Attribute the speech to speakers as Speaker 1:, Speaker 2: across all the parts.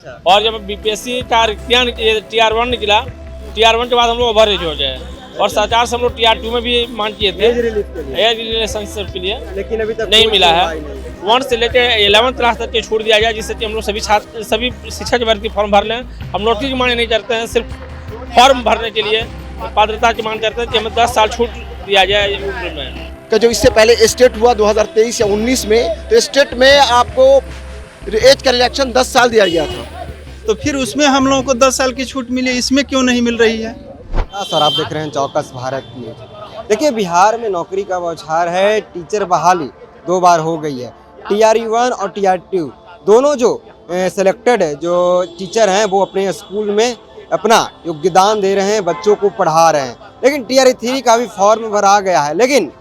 Speaker 1: और जब बीपीएससी का TR1 निकला, TR1 के बाद हम लोग ओवरेज हो गए और सरकार से हम लोग TR2 में भी मांग किए थे एज रिलेशनशिप के लिए,
Speaker 2: लेकिन अभी तक
Speaker 1: नहीं मिला है। 1 से लेकर 11th क्लास तक के छूट दिया जाए, जिससे कि हम लोग सभी शिक्षक भर्ती फॉर्म भर लें। हम नौकरी की मांग नहीं करते हैं, सिर्फ फॉर्म भरने के लिए पात्रता की मांग करते हैं कि हमें 10 साल छूट दिया जाए उम्र में।
Speaker 2: का जो इससे पहले स्टेट हुआ 2023 या 19 में, तो स्टेट में आपको एज का रिलैक्शन 10 साल दिया गया था,
Speaker 3: तो फिर उसमें हम लोगों को 10 साल की छूट मिली, इसमें क्यों नहीं मिल रही है?
Speaker 2: हाँ सर, आप देख रहे हैं चौकस भारत न्यूज। देखिए, बिहार में नौकरी का बौछार है। टीचर बहाली 2 बार हो गई है। TR1 और TR2 दोनों जो सेलेक्टेड जो टीचर हैं वो अपने स्कूल में अपना योगदान दे रहे हैं, बच्चों को पढ़ा रहे हैं। लेकिन TR3 का भी फॉर्म भरा गया है। लेकिन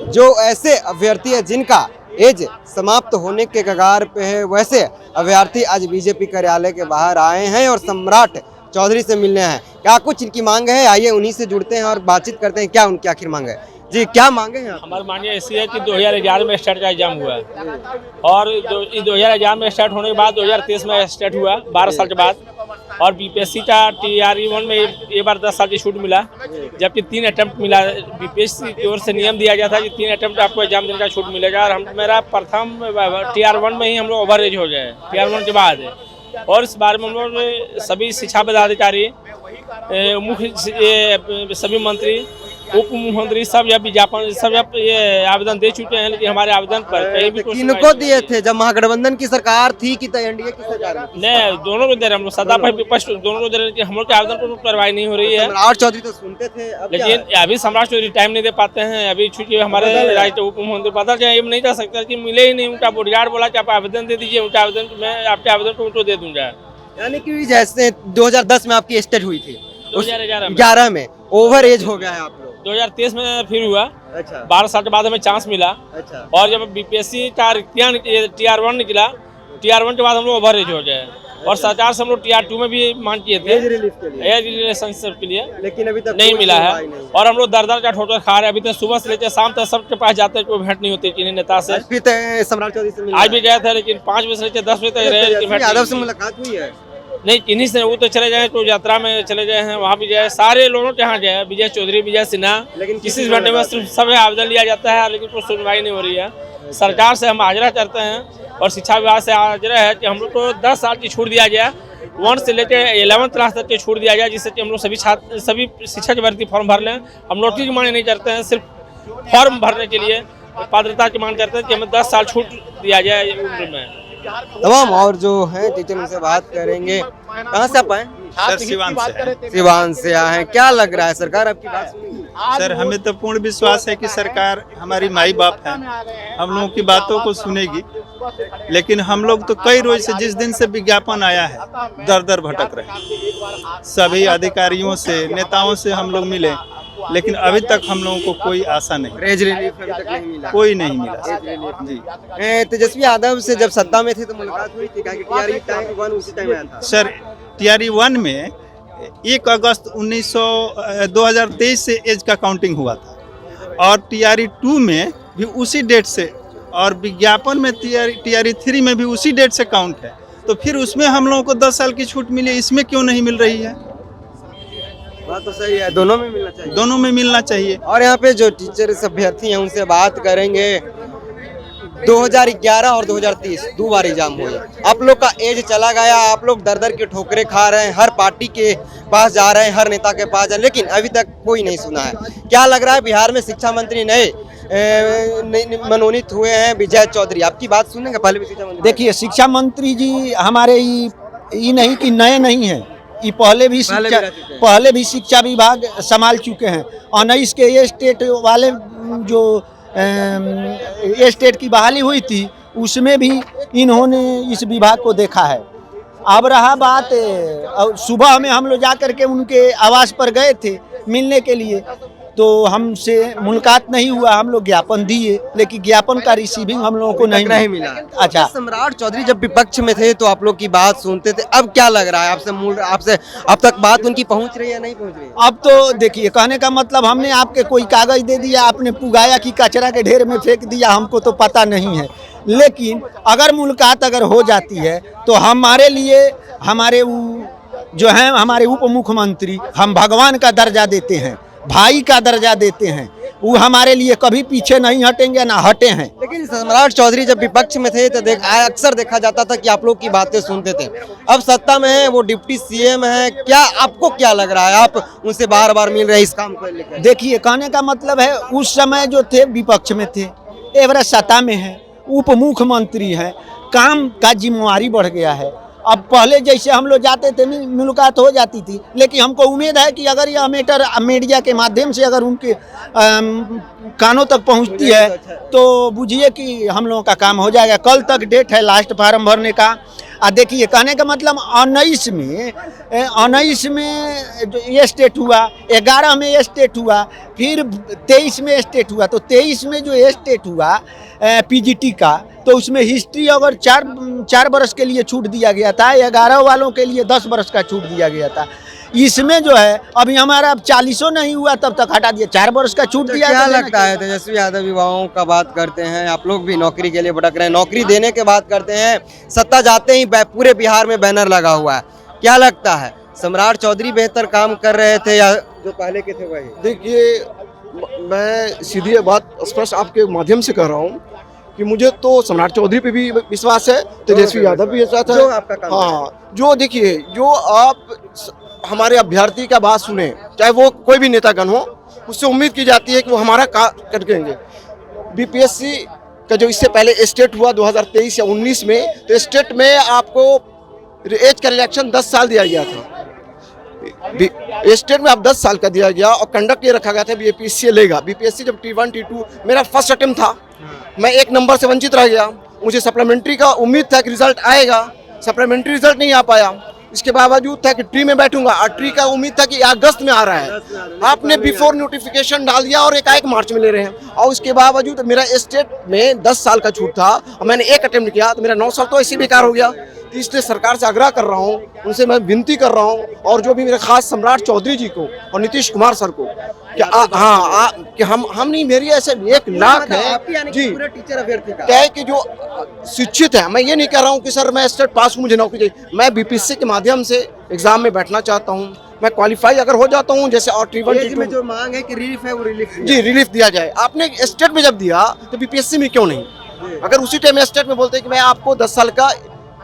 Speaker 2: जो ऐसे अभ्यर्थी है जिनका एज समाप्त होने के कगार पे है, वैसे अभ्यर्थी आज बीजेपी कार्यालय के बाहर आए हैं और सम्राट चौधरी से मिलने हैं। क्या कुछ इनकी मांग है, आइए उन्हीं से जुड़ते हैं और बातचीत करते हैं क्या उनकी आखिर मांग है। जी, क्या मांगे हैं?
Speaker 1: हमारी मांग ऐसी है कि 2011 में स्टार्ट का एग्जाम हुआ और 2011 में स्टार्ट होने के बाद 2023 में स्टार्ट हुआ 12 साल के बाद, और बीपीएससी का TR1 में ये बार 10 साल की छूट मिला, जबकि 3 अटेम्प्ट मिला। बीपीएससी की ओर से नियम दिया गया था कि 3 अटेम्प्ट आपको एग्जाम देने का छूट मिलेगा, और मेरा प्रथम TR1 में ही हम लोग ओवरेज हो गए TR1 के बाद। और इस बारे में हम लोग सभी शिक्षा पदाधिकारी, मुख्य सभी मंत्री, उप मुख्यमंत्री सब यह विज्ञापन सब ये आवेदन दे चुके हैं, लेकिन हमारे आवेदन पर कहीं भी
Speaker 2: किनको दिए थे जब महागठबंधन की सरकार थी कि एनडीए की सरकार?
Speaker 1: नहीं, दोनों को दे रहे हैं हम लोग, सत्ता पर विपक्ष दोनों को दे रहे हैं। हम लोग के आवेदन पर कार्रवाई नहीं हो रही है।
Speaker 2: सम्राट चौधरी तो सुनते थे,
Speaker 1: लेकिन अभी सम्राट चौधरी टाइम नहीं दे पाते हैं। अभी चूंकि हमारे राज्य उप मुख्यमंत्री बदल जाए, नहीं जा सकता कि मिले ही नहीं। उनका बोडीगार्ड बोला कि आप आवेदन दे दीजिए, उनका आवेदन मैं आपके आवेदन को उनको दे दूंगा।
Speaker 2: यानी कि जैसे 2010 में आपकी स्टेट हुई थी,
Speaker 1: 2011
Speaker 2: में ओवर एज हो गया है आप लोग।
Speaker 1: 2023 में फिर हुआ,
Speaker 2: अच्छा
Speaker 1: 12 साल के बाद हमें चांस मिला।
Speaker 2: अच्छा।
Speaker 1: और जब बीपीएससी का TR1 निकला, TR1 के बाद हम लोग ओवरेज हो गए और सरकार से हम लोग TR2 में भी मांग किए थे
Speaker 2: एज
Speaker 1: रिलेशनशिप के लिए,
Speaker 2: लेकिन अभी तक
Speaker 1: नहीं मिला है। और हम लोग दर का ठोकर खा रहे हैं। अभी तक सुबह से लेकर शाम तक सबके पास जाते हैं, कोई भेंट नहीं होती किन्हीं नेता से।
Speaker 2: सम्राट चौधरी से
Speaker 1: आज भी गए थे, लेकिन 5 बजे से लेकर 10 बजे तक रहे।
Speaker 2: यादव से मुलाकात हुई है?
Speaker 1: नहीं, किन्हीं से वो तो चले जाए, तो यात्रा में चले गए हैं, वहाँ भी जाए। सारे लोगों के यहाँ गए, विजय चौधरी, विजय सिन्हा,
Speaker 2: लेकिन
Speaker 1: किसी घंटे में सब आवेदन लिया जाता है, लेकिन कोई सुनवाई नहीं हो रही है। सरकार से हम आग्रह करते हैं और शिक्षा विभाग से आग्रह है कि हम लोग को 10 साल की छूट दिया जाए, 1 से लेकर 11th क्लास तक के छूट दिया जाए, जिससे कि हम लोग सभी शिक्षक भर्ती फॉर्म भर लें। हम नौकरी की मांग नहीं करते हैं, सिर्फ फॉर्म भरने के लिए पात्रता की मांग करते हैं कि हमें 10 साल छूट दिया जाए उम्र में।
Speaker 2: तमाम और जो हैं टीचर उनसे बात करेंगे। कहाँ से आप आए?
Speaker 3: सर सिवान से।
Speaker 2: सिवान से आए हैं। क्या लग रहा है, सरकार आपकी बात सुनेगी?
Speaker 3: सर हमें तो पूर्ण विश्वास है कि सरकार हमारी माई बाप है, हम लोगों की बातों को सुनेगी। लेकिन हम लोग तो कई रोज से, जिस दिन से विज्ञापन आया है, दर दर भटक रहे। सभी अधिकारियों से, नेताओं से हम लोग मिले, लेकिन अभी तक हम लोगों को कोई आशा नहीं,
Speaker 2: एज रिलीफ अभी तक नहीं मिला।
Speaker 3: कोई नहीं मिला जी।
Speaker 2: तेजस्वी यादव से जब सत्ता में थे तो मुलाकात हुई थी, क्या कि TR1 उसी टाइम आया था?
Speaker 3: सर TR1 में 1 अगस्त 2023 से एज का काउंटिंग हुआ था, और TR2 में भी उसी डेट से, और विज्ञापन में TR3 में भी उसी डेट से काउंट है। तो फिर उसमें हम लोगों को 10 साल की छूट मिली, इसमें क्यों नहीं मिल रही है?
Speaker 2: बात तो सही है, दोनों में मिलना चाहिए।
Speaker 3: दोनों में मिलना चाहिए।
Speaker 2: और यहाँ पे जो टीचर अभ्यर्थी हैं उनसे बात करेंगे। 2011 और 2030 2 बार एग्जाम हुए। आप लोग का एज चला गया, आप लोग दर दर के ठोकरे खा रहे हैं, हर पार्टी के पास जा रहे हैं, हर नेता के पास जा रहे हैं, लेकिन अभी तक कोई नहीं सुना है। क्या लग रहा है, बिहार में शिक्षा मंत्री नए मनोनीत हुए हैं विजय चौधरी, आपकी बात सुनेंगे? पहले भी शिक्षा मंत्री,
Speaker 4: देखिए शिक्षा मंत्री जी हमारे ये नहीं कि नए नहीं हैं, ये पहले भी शिक्षा विभाग संभाल चुके हैं। और न इसके ये स्टेट वाले जो स्टेट की बहाली हुई थी, उसमें भी इन्होंने इस विभाग को देखा है। अब रहा बात, सुबह में हम लोग जा करके उनके आवास पर गए थे मिलने के लिए, तो हमसे मुलाकात नहीं हुआ। हम लोग ज्ञापन दिए, लेकिन ज्ञापन का रिसीविंग हम लोगों को नहीं मिला। अच्छा,
Speaker 2: सम्राट चौधरी जब विपक्ष में थे तो आप लोग की बात सुनते थे, अब क्या लग रहा है आपसे अब तक बात उनकी पहुंच रही है, नहीं पहुंच रही है?
Speaker 4: अब तो देखिए, कहने का मतलब हमने आपके कोई कागज दे दिया, आपने पुगाया कि कचरा के ढेर में फेंक दिया, हमको तो पता नहीं है। लेकिन अगर मुलाकात अगर हो जाती है तो हमारे लिए हमारे जो हैं हमारे उप मुख्यमंत्री हम भगवान का दर्जा देते हैं, भाई का दर्जा देते हैं, वो हमारे लिए कभी पीछे नहीं हटेंगे ना हटे हैं।
Speaker 2: लेकिन सम्राट चौधरी जब विपक्ष में थे तो अक्सर देखा जाता था कि आप लोग की बातें सुनते थे, अब सत्ता में है, वो डिप्टी सीएम है, क्या आपको क्या लग रहा है, आप उनसे बार बार मिल रहे हैं इस काम को लेकर?
Speaker 4: देखिए, कहने का मतलब है उस समय जो थे विपक्ष में थे, एवरा सत्ता में है, उप मुख्यमंत्री हैं, काम का जिम्मेवारी बढ़ गया है। अब पहले जैसे हम लोग जाते थे मुलाकात हो जाती थी, लेकिन हमको उम्मीद है कि अगर यह मैटर मीडिया के माध्यम से अगर उनके कानों तक पहुंचती है तो बुझिए कि हम लोगों का काम हो जाएगा। कल तक डेट है लास्ट फार्म भरने का। देखिए, कहने का मतलब 19 में ये स्टेट हुआ, 11 में ये स्टेट हुआ, फिर 23 में स्टेट हुआ। तो 23 में जो स्टेट हुआ पीजीटी का, तो उसमें हिस्ट्री अगर 4 बरस के लिए छूट दिया गया था, 11 वालों के लिए 10 बरस का छूट दिया गया था। इसमें जो है अभी हमारा अब 40 नहीं हुआ तब तक हटा दिया, 4 बरस का छूट दिया।
Speaker 2: क्या लगता है तेजस्वी यादव युवाओं का बात करते हैं, आप लोग भी नौकरी के लिए भटक रहे हैं, नौकरी देने के बात करते हैं, सत्ता जाते ही पूरे बिहार में बैनर लगा हुआ है, क्या लगता है सम्राट चौधरी बेहतर काम कर रहे थे या जो पहले के थे वही?
Speaker 5: देखिए, मैं सीधी बात स्पष्ट आपके माध्यम से कह रहा हूँ कि मुझे तो सम्राट चौधरी पे भी विश्वास है, तेजस्वी यादव भी विश्वास है।
Speaker 2: जो आपका काम
Speaker 5: हाँ, जो देखिए, जो आप हमारे अभ्यर्थी का बात सुने, चाहे वो कोई भी नेतागण हो, उससे उम्मीद की जाती है कि वो हमारा काम करेंगे। बीपीएससी का जो इससे पहले स्टेट हुआ 2023 या 19 में, तो स्टेट में आपको एज का रिलैक्शन 10 साल दिया गया था। स्टेट में अब 10 साल का दिया गया और कंडक्ट ये रखा गया था बीपीएससी लेगा। बीपीएससी जब T1 T2 मेरा फर्स्ट अटेम्प्ट था, मैं 1 नंबर से वंचित रह गया। मुझे सप्लीमेंट्री का उम्मीद था कि रिजल्ट आएगा, सप्लीमेंट्री रिजल्ट नहीं आ पाया। इसके बावजूद था कि ट्री में बैठूंगा, और ट्री का उम्मीद था कि अगस्त में आ रहा है। आपने बिफोर नोटिफिकेशन डाल दिया और एकाएक मार्च में ले रहे हैं। और उसके बावजूद मेरा स्टेट में 10 साल का छूट था और मैंने 1 अटेम्प्ट किया, तो मेरा 9 साल तो ऐसे बेकार हो गया। तो इसलिए सरकार से आग्रह कर रहा हूँ, उनसे मैं विनती कर रहा हूँ, और जो भी मेरे खास सम्राट चौधरी जी को और नीतीश कुमार सर को कि कि हम नहीं, मेरी ऐसे 1 लाख है जी
Speaker 2: टीचर अभ्यर्थी का
Speaker 5: क्या है कि जो शिक्षित है। मैं ये नहीं कह रहा हूँ कि सर मैं स्टेट पास हूँ मुझे नौकरी चाहिए, मैं बीपीएससी के माध्यम से एग्जाम में बैठना चाहता हूँ। मैं क्वालिफाई अगर हो जाता हूँ, जैसे और T1 T2 में
Speaker 2: जो मांग है कि रिलीफ है वो रिलीफ
Speaker 5: जी रिलीफ दिया जाए। आपने स्टेट में जब दिया तो बीपीएससी में क्यों नहीं? अगर उसी टाइम स्टेट में बोलते कि मैं आपको 10 साल का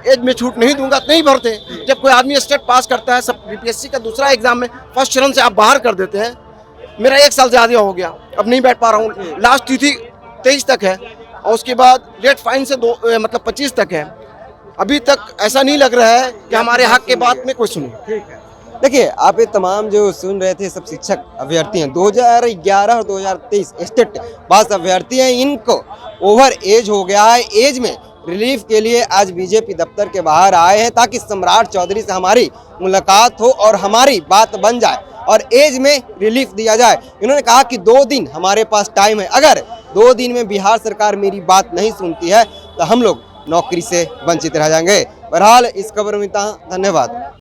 Speaker 5: एज में छूट नहीं दूंगा, तो नहीं भरते। जब कोई आदमी स्टेट पास करता है, सब बीपीएससी का दूसरा एग्जाम में फर्स्ट चरण से आप बाहर कर देते हैं। मेरा 1 साल ज़्यादा हो गया, अब नहीं बैठ पा रहा हूँ। लास्ट तिथि 23 तक है और उसके बाद डेट फाइन से 25 तक है। अभी तक ऐसा नहीं लग रहा है कि हमारे हक के बात में कोई सुने।
Speaker 2: देखिए, आप ये तमाम जो सुन रहे थे सब शिक्षक अभ्यर्थी हैं, 2011 और 2023 स्टेट पास अभ्यर्थी हैं। इनको ओवर एज हो गया है, एज में रिलीफ के लिए आज बीजेपी दफ्तर के बाहर आए हैं ताकि सम्राट चौधरी से हमारी मुलाकात हो और हमारी बात बन जाए और एज में रिलीफ दिया जाए। इन्होंने कहा कि 2 दिन हमारे पास टाइम है, अगर 2 दिन में बिहार सरकार मेरी बात नहीं सुनती है तो हम लोग नौकरी से वंचित रह जाएंगे। बहरहाल इस खबर में इतना, धन्यवाद।